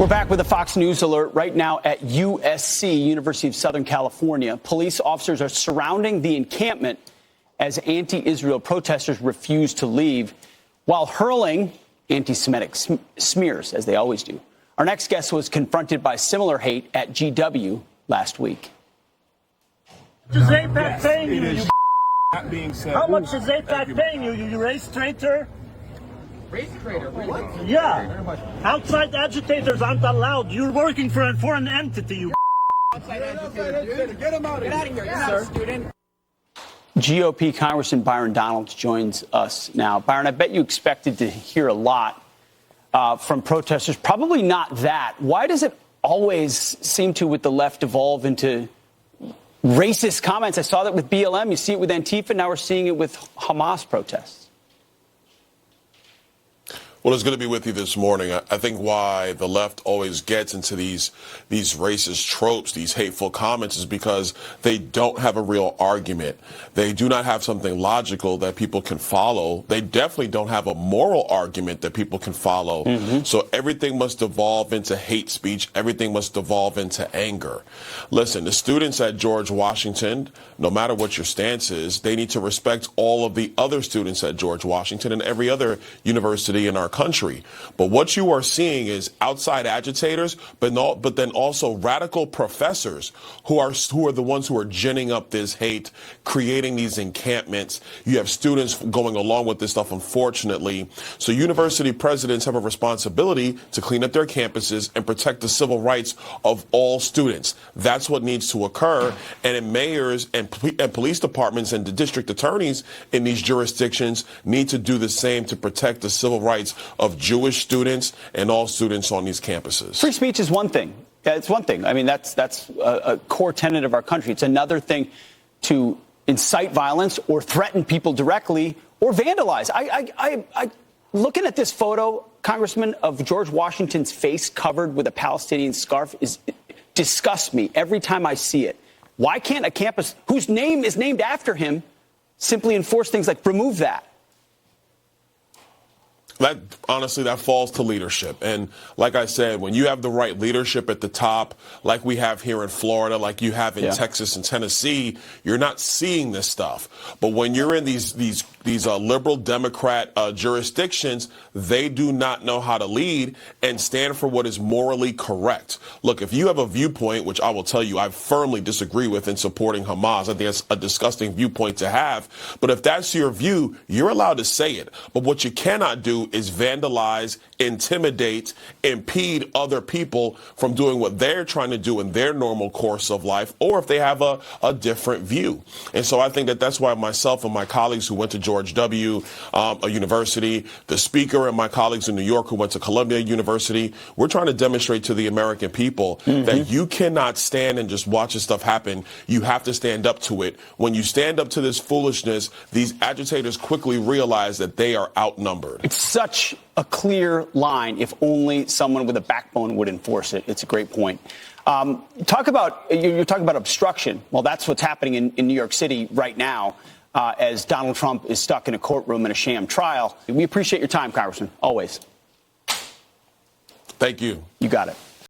We're back with a Fox News alert right now at USC, University of Southern California. Police officers are surrounding the encampment as anti-Israel protesters refuse to leave while hurling anti-Semitic smears, as they always do. Our next guest was confronted by similar hate at GW last week. How much is AIPAC paying you? How much is AIPAC paying you, you race traitor? Race traitor? What? Yeah. Outside agitators aren't allowed. You're working for a foreign entity, you Outside agitator, dude. Get him out of here. Get out of here. You're not a student. GOP Congressman Byron Donalds joins us now. Byron, I bet you expected to hear a lot from protesters. Probably not that. Why does it always seem to, with the left, evolve into racist comments? I saw that with BLM. You see it with Antifa. Now we're seeing it with Hamas protests. Well, it's going to be with you this morning. I think why the left always gets into these racist tropes, these hateful comments, is because they don't have a real argument. They do not have something logical that people can follow. They definitely don't have a moral argument that people can follow. So everything must devolve into hate speech. Everything must devolve into anger. Listen, the students at George Washington, no matter what your stance is, they need to respect all of the other students at George Washington and every other university in our country. But what you are seeing is outside agitators, but then also radical professors who are the ones who are ginning up this hate, creating these encampments. You have students going along with this stuff, unfortunately. So university presidents have a responsibility to clean up their campuses and protect the civil rights of all students. That's what needs to occur. And mayors and police departments and the district attorneys in these jurisdictions need to do the same to protect the civil rights of Jewish students and all students on these campuses. Free speech is one thing. It's one thing. I mean, that's a core tenet of our country. It's another thing to incite violence or threaten people directly or vandalize. I looking at this photo, Congressman, of George Washington's face covered with a Palestinian scarf disgusts me every time I see it. Why can't a campus whose name is named after him simply enforce things like remove that? Honestly, that falls to leadership. And like I said, when you have the right leadership at the top, like we have here in Florida, like you have in Texas and Tennessee, you're not seeing this stuff. But when you're in these liberal Democrat jurisdictions, they do not know how to lead and stand for what is morally correct. Look, if you have a viewpoint, which I will tell you I firmly disagree with in supporting Hamas, I think it's a disgusting viewpoint to have. But if that's your view, you're allowed to say it. But what you cannot do is vandalize, intimidate, impede other people from doing what they're trying to do in their normal course of life, or if they have a different view. And so I think that's why myself and my colleagues who went to George W. University, the speaker and my colleagues in New York who went to Columbia University, we're trying to demonstrate to the American people that you cannot stand and just watch this stuff happen. You have to stand up to it. When you stand up to this foolishness, these agitators quickly realize that they are outnumbered. It's such a clear line. If only someone with a backbone would enforce it. It's a great point. You're talking about obstruction. Well, that's what's happening in New York City right now as Donald Trump is stuck in a courtroom in a sham trial. We appreciate your time, Congressman, always. Thank you. You got it.